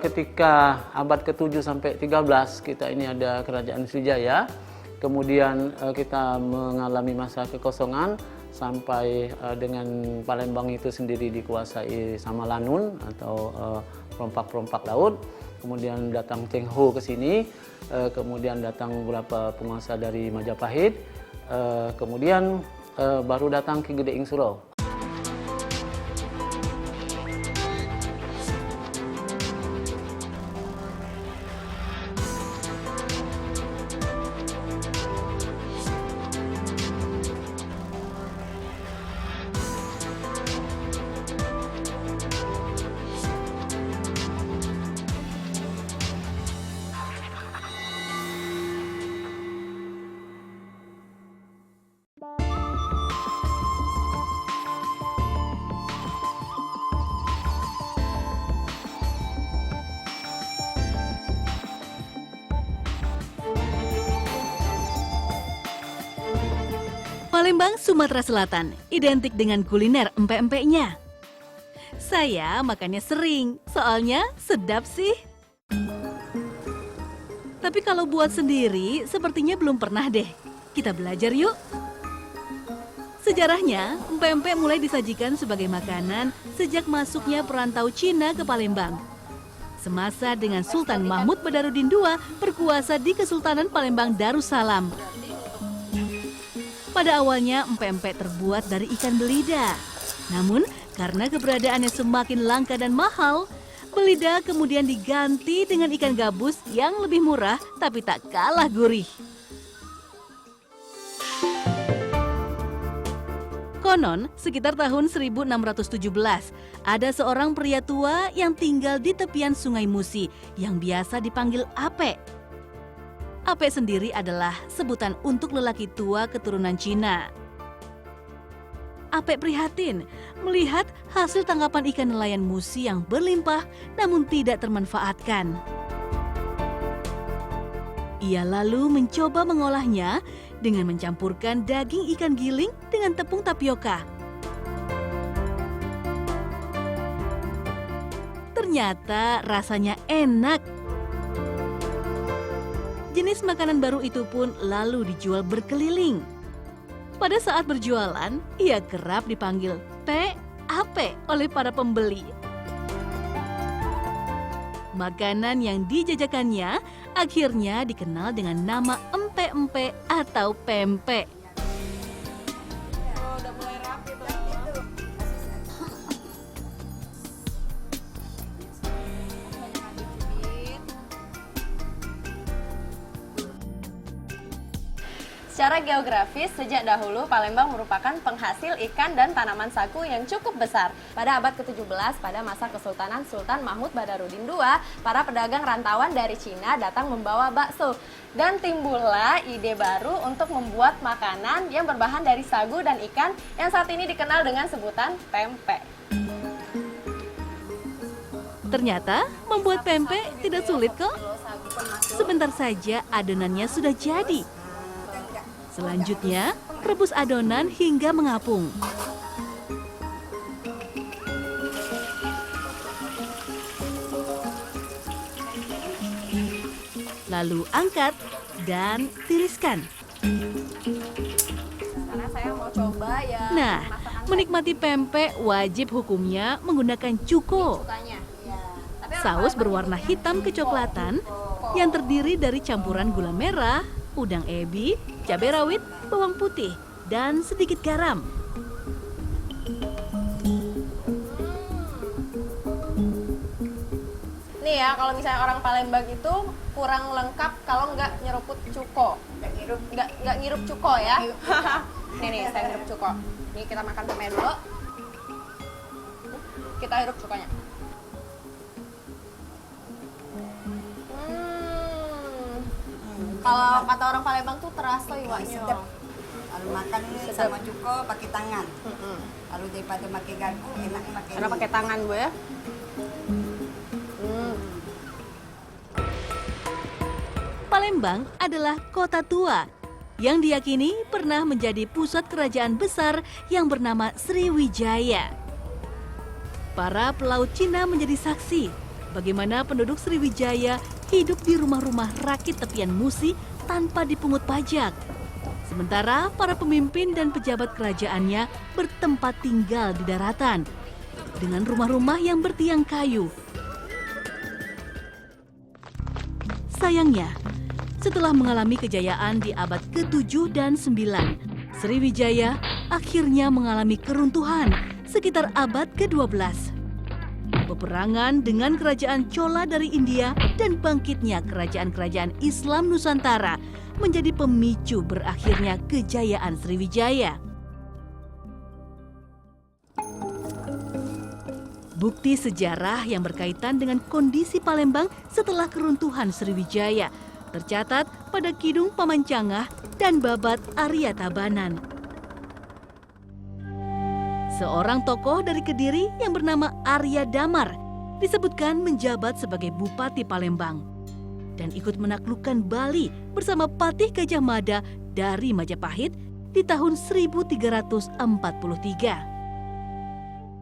ketika abad ke-7 sampai 13 kita ini ada Kerajaan Sriwijaya. Kemudian kita mengalami masa kekosongan sampai dengan Palembang itu sendiri dikuasai sama Lanun atau perompak-perompak laut. Kemudian datang Cheng Ho ke sini, kemudian datang beberapa penguasa dari Majapahit, kemudian baru datang Ki Gede Insuro. Palembang, Sumatera Selatan, identik dengan kuliner empek-empeknya. Saya makannya sering, soalnya sedap sih. Tapi kalau buat sendiri, sepertinya belum pernah deh. Kita belajar yuk. Sejarahnya, empek-empek mulai disajikan sebagai makanan sejak masuknya perantau Cina ke Palembang. Semasa dengan Sultan Mahmud Badarudin II berkuasa di Kesultanan Palembang Darussalam. Pada awalnya empek-empek terbuat dari ikan belida. Namun karena keberadaannya semakin langka dan mahal, belida kemudian diganti dengan ikan gabus yang lebih murah tapi tak kalah gurih. Konon, sekitar tahun 1617, ada seorang pria tua yang tinggal di tepian Sungai Musi yang biasa dipanggil Ape. Ape sendiri adalah sebutan untuk lelaki tua keturunan Cina. Ape prihatin melihat hasil tangkapan ikan nelayan Musi yang berlimpah namun tidak termanfaatkan. Ia lalu mencoba mengolahnya dengan mencampurkan daging ikan giling dengan tepung tapioka. Ternyata rasanya enak. Jenis makanan baru itu pun lalu dijual berkeliling. Pada saat berjualan, ia kerap dipanggil P. Ape oleh para pembeli. Makanan yang dijajakannya akhirnya dikenal dengan nama empek-empek atau pempek. Secara geografis, sejak dahulu Palembang merupakan penghasil ikan dan tanaman sagu yang cukup besar. Pada abad ke-17, pada masa Kesultanan Sultan Mahmud Badarudin II, para pedagang rantauan dari Cina datang membawa bakso. Dan timbullah ide baru untuk membuat makanan yang berbahan dari sagu dan ikan yang saat ini dikenal dengan sebutan pempek. Ternyata membuat pempek tidak sulit kok. Sebentar saja adonannya sudah jadi. Selanjutnya, rebus adonan hingga mengapung. Lalu angkat dan tiriskan. Karena saya mau coba ya. Nah, menikmati pempek wajib hukumnya menggunakan cuko. Saus berwarna hitam kecoklatan yang terdiri dari campuran gula merah, udang ebi, cabai rawit, bawang putih, dan sedikit garam. Nih ya, kalau misalnya orang Palembang itu kurang lengkap kalau nggak nyeruput cuko. Nggak ngirup cuko ya. Nih, saya ngirup cuko. Nih kita makan pempek dulu. Kita hirup cukonya. Kalau kata orang Palembang tuh terasa iwaknya. Kalau makan ini sama cuko pakai tangan. Kalau daripada pakai garpu enaknya pakai. Karena pakai tangan gue ya. Palembang adalah kota tua yang diyakini pernah menjadi pusat kerajaan besar yang bernama Sriwijaya. Para pelaut Cina menjadi saksi bagaimana penduduk Sriwijaya hidup di rumah-rumah rakit tepian Musi tanpa dipungut pajak. Sementara para pemimpin dan pejabat kerajaannya bertempat tinggal di daratan dengan rumah-rumah yang bertiang kayu. Sayangnya, setelah mengalami kejayaan di abad ke-7 dan 9, Sriwijaya akhirnya mengalami keruntuhan sekitar abad ke-12. Peperangan dengan kerajaan Chola dari India dan bangkitnya kerajaan-kerajaan Islam Nusantara menjadi pemicu berakhirnya kejayaan Sriwijaya. Bukti sejarah yang berkaitan dengan kondisi Palembang setelah keruntuhan Sriwijaya tercatat pada Kidung Pamancangah dan Babat Arya Tabanan. Seorang tokoh dari Kediri yang bernama Arya Damar disebutkan menjabat sebagai Bupati Palembang dan ikut menaklukkan Bali bersama Patih Gajah Mada dari Majapahit di tahun 1343.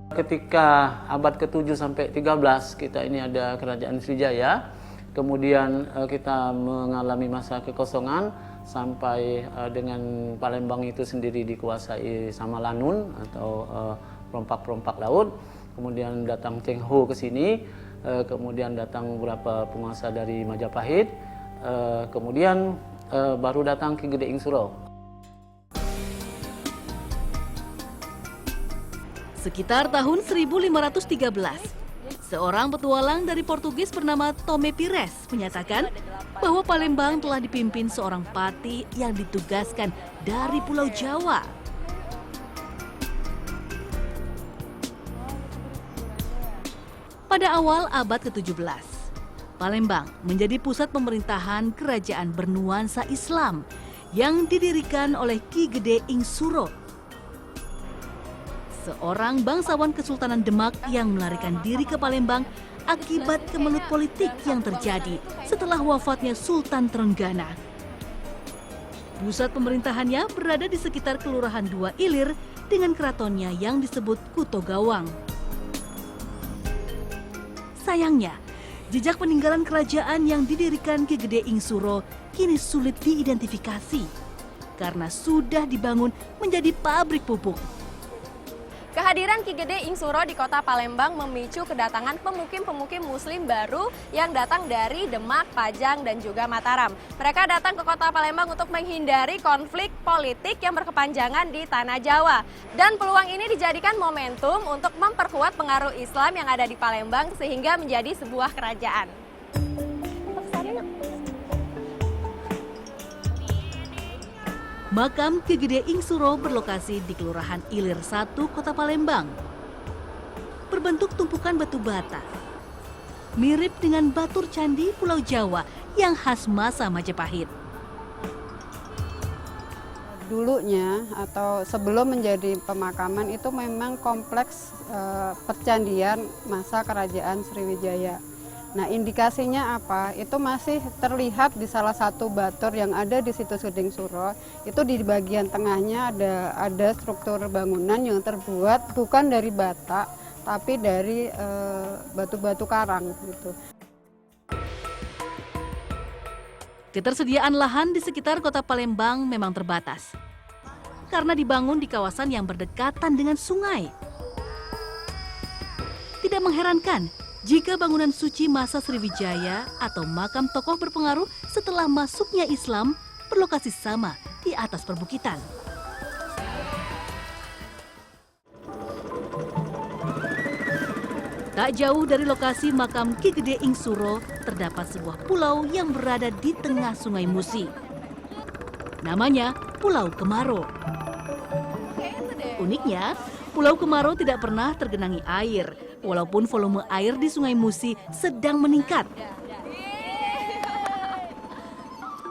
Ketika abad ke-7 sampai 13 kita ini ada kerajaan Sriwijaya, kemudian kita mengalami masa kekosongan sampai dengan Palembang itu sendiri dikuasai sama Lanun atau perompak-perompak laut. Kemudian datang Cheng Ho ke sini, kemudian datang beberapa penguasa dari Majapahit, kemudian baru datang Ki Gede Ing Suro. Sekitar tahun 1513, seorang petualang dari Portugis bernama Tome Pires menyatakan bahwa Palembang telah dipimpin seorang patih yang ditugaskan dari Pulau Jawa. Pada awal abad ke-17, Palembang menjadi pusat pemerintahan kerajaan bernuansa Islam yang didirikan oleh Ki Gede Ing Suro, seorang bangsawan Kesultanan Demak yang melarikan diri ke Palembang akibat kemelut politik yang terjadi setelah wafatnya Sultan Trenggana. Pusat pemerintahannya berada di sekitar Kelurahan Dua Ilir dengan keratonnya yang disebut Kuto Gawang. Sayangnya, jejak peninggalan kerajaan yang didirikan Ki Gede Ing Suro kini sulit diidentifikasi karena sudah dibangun menjadi pabrik pupuk. Kehadiran Ki Gede Ing Suro di kota Palembang memicu kedatangan pemukim-pemukim muslim baru yang datang dari Demak, Pajang, dan juga Mataram. Mereka datang ke kota Palembang untuk menghindari konflik politik yang berkepanjangan di Tanah Jawa. Dan peluang ini dijadikan momentum untuk memperkuat pengaruh Islam yang ada di Palembang sehingga menjadi sebuah kerajaan. Makam Ki Gede Ing Suro berlokasi di Kelurahan Ilir 1, Kota Palembang. Berbentuk tumpukan batu bata, mirip dengan batur candi Pulau Jawa yang khas masa Majapahit. Dulunya atau sebelum menjadi pemakaman itu memang kompleks percandian masa kerajaan Sriwijaya. Nah, indikasinya apa? Itu masih terlihat di salah satu batur yang ada di situs Gede Ing Suro. Itu di bagian tengahnya ada struktur bangunan yang terbuat bukan dari bata, tapi dari batu-batu karang gitu. Ketersediaan lahan di sekitar kota Palembang memang terbatas karena dibangun di kawasan yang berdekatan dengan sungai. Tidak mengherankan jika bangunan suci masa Sriwijaya atau makam tokoh berpengaruh setelah masuknya Islam berlokasi sama di atas perbukitan. Tak jauh dari lokasi makam Ki Gede Ing Suro terdapat sebuah pulau yang berada di tengah Sungai Musi. Namanya Pulau Kemaro. Uniknya, Pulau Kemaro tidak pernah tergenangi air, walaupun volume air di Sungai Musi sedang meningkat.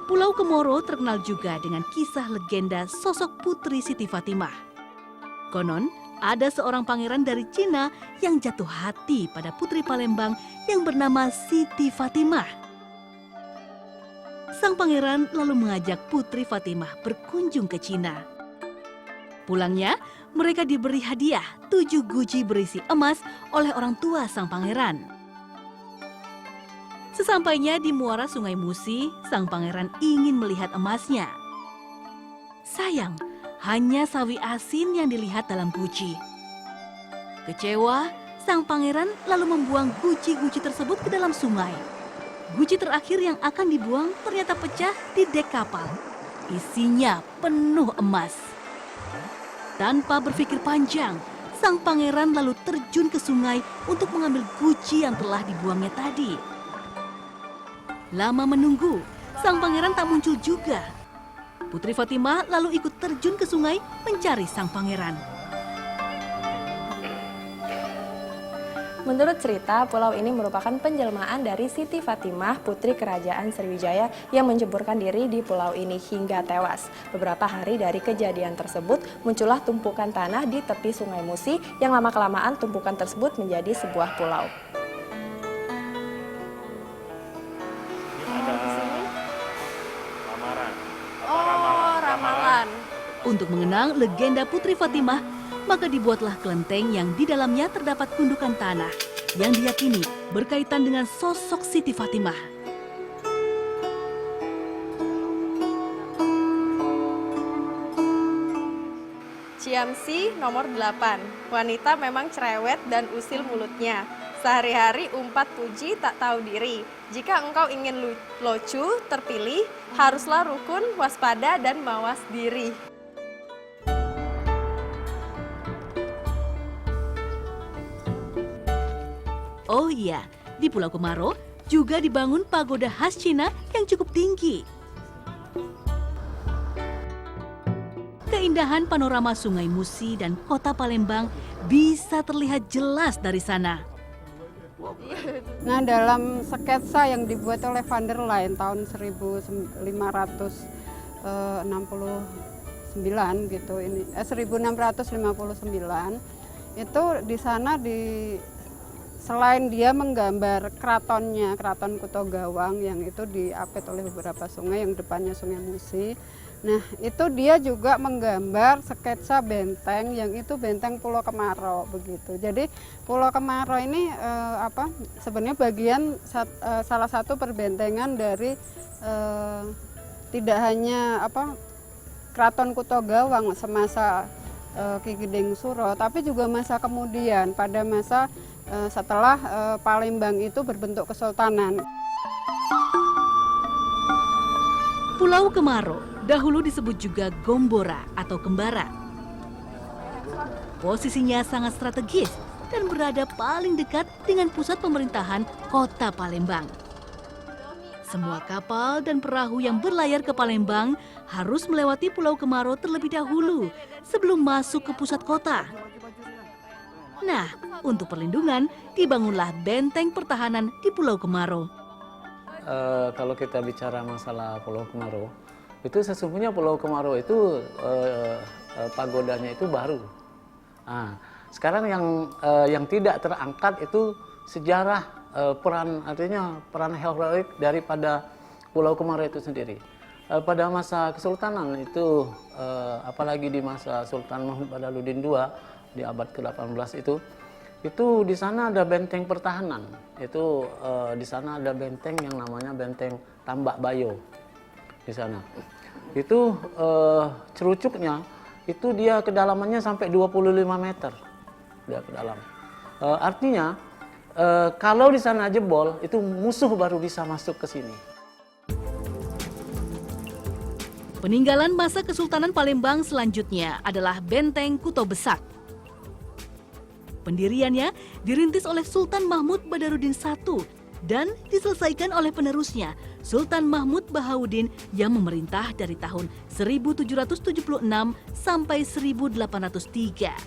Pulau Kemoro terkenal juga dengan kisah legenda sosok Putri Siti Fatimah. Konon, ada seorang pangeran dari Cina yang jatuh hati pada putri Palembang yang bernama Siti Fatimah. Sang pangeran lalu mengajak Putri Fatimah berkunjung ke Cina. Pulangnya, mereka diberi hadiah 7 guci berisi emas oleh orang tua sang pangeran. Sesampainya di muara Sungai Musi, sang pangeran ingin melihat emasnya. Sayang, hanya sawi asin yang dilihat dalam guci. Kecewa, sang pangeran lalu membuang guci-guci tersebut ke dalam sungai. Guci terakhir yang akan dibuang ternyata pecah di dek kapal. Isinya penuh emas. Tanpa berpikir panjang, sang pangeran lalu terjun ke sungai untuk mengambil guci yang telah dibuangnya tadi. Lama menunggu, sang pangeran tak muncul juga. Putri Fatimah lalu ikut terjun ke sungai mencari sang pangeran. Menurut cerita, pulau ini merupakan penjelmaan dari Siti Fatimah, putri kerajaan Sriwijaya yang menjeburkan diri di pulau ini hingga tewas. Beberapa hari dari kejadian tersebut, muncullah tumpukan tanah di tepi Sungai Musi yang lama-kelamaan tumpukan tersebut menjadi sebuah pulau. Ramalan. Untuk mengenang legenda Putri Fatimah, maka dibuatlah kelenteng yang di dalamnya terdapat gundukan tanah yang diyakini berkaitan dengan sosok Siti Fatimah. Ciamsi nomor 8. Wanita memang cerewet dan usil mulutnya. Sehari-hari umpat puji tak tahu diri. Jika engkau ingin lucu, terpilih, haruslah rukun, waspada, dan mawas diri. Oh iya, di Pulau Kemaro juga dibangun pagoda khas Cina yang cukup tinggi. Keindahan panorama Sungai Musi dan kota Palembang bisa terlihat jelas dari sana. Nah, dalam sketsa yang dibuat oleh Van der Leyen tahun 1569 gitu, 1659 itu di sana selain dia menggambar keraton Kutogawang yang itu diapit oleh beberapa sungai yang depannya Sungai Musi. Nah, itu dia juga menggambar sketsa benteng yang itu benteng Pulau Kemaro begitu. Jadi Pulau Kemaro ini sebenarnya bagian salah satu perbentengan dari tidak hanya Keraton Kutogawang semasa Ki Gedeng Suro, tapi juga masa kemudian pada masa setelah Palembang itu berbentuk kesultanan. Pulau Kemaro dahulu disebut juga Gombora atau Kembara. Posisinya sangat strategis dan berada paling dekat dengan pusat pemerintahan kota Palembang. Semua kapal dan perahu yang berlayar ke Palembang harus melewati Pulau Kemaro terlebih dahulu sebelum masuk ke pusat kota. Nah, untuk perlindungan dibangunlah benteng pertahanan di Pulau Kemaro. Kalau kita bicara masalah Pulau Kemaro, itu sesungguhnya Pulau Kemaro itu pagodanya itu baru. Nah, sekarang yang tidak terangkat itu sejarah peran heroik daripada Pulau Kemaro itu sendiri. Pada masa Kesultanan itu, apalagi di masa Sultan Mahmud Badarudin II di abad ke-18 itu di sana ada benteng pertahanan. Itu di sana ada benteng yang namanya benteng Tambak Bayo di sana. Itu cerucuknya itu dia kedalamannya sampai 25 meter dia ke dalam. Artinya kalau di sana jebol itu musuh baru bisa masuk ke sini. Peninggalan masa Kesultanan Palembang selanjutnya adalah Benteng Kuto Besak. Pendiriannya dirintis oleh Sultan Mahmud Badarudin I dan diselesaikan oleh penerusnya, Sultan Mahmud Bahauddin yang memerintah dari tahun 1776 sampai 1803.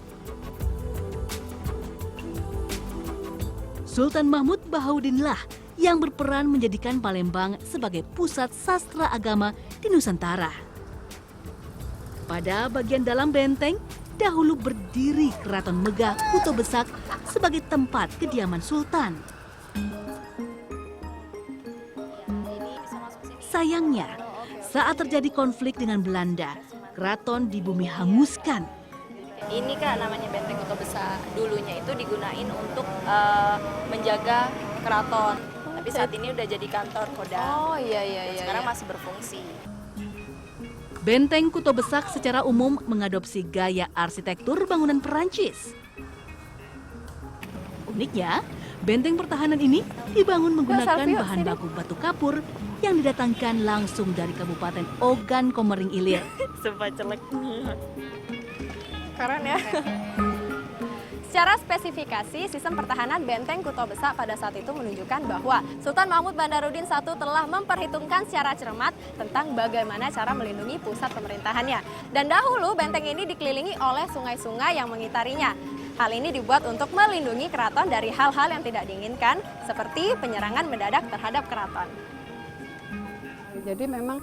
Sultan Mahmud Bahauddinlah yang berperan menjadikan Palembang sebagai pusat sastra agama di Nusantara. Pada bagian dalam benteng, dahulu berdiri Keraton Megah Kuto Besak sebagai tempat kediaman Sultan. Sayangnya, saat terjadi konflik dengan Belanda, keraton di bumi hanguskan. Ini Kak namanya Benteng Kuto Besak. Dulunya itu digunain untuk menjaga keraton. Tapi Tapi saat ini udah jadi kantor Kodam. Oh iya iya iya. Sekarang iya. masih berfungsi. Benteng Kuto Besak secara umum mengadopsi gaya arsitektur bangunan Perancis. Uniknya, benteng pertahanan ini dibangun menggunakan selfie yuk, bahan sini. baku batu kapur yang didatangkan langsung dari Kabupaten Ogan Komering Ilir. Sumpah celek. Keren ya. Secara spesifikasi, sistem pertahanan benteng Kuto Besak pada saat itu menunjukkan bahwa Sultan Mahmud Badarudin I telah memperhitungkan secara cermat tentang bagaimana cara melindungi pusat pemerintahannya. Dan dahulu benteng ini dikelilingi oleh sungai-sungai yang mengitarinya. Hal ini dibuat untuk melindungi keraton dari hal-hal yang tidak diinginkan, seperti penyerangan mendadak terhadap keraton. Jadi memang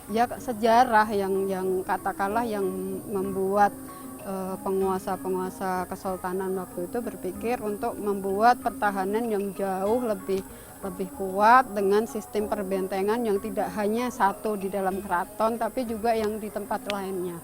ya sejarah yang katakanlah yang membuat penguasa-penguasa kesultanan waktu itu berpikir untuk membuat pertahanan yang jauh lebih kuat dengan sistem perbentengan yang tidak hanya satu di dalam keraton tapi juga yang di tempat lainnya.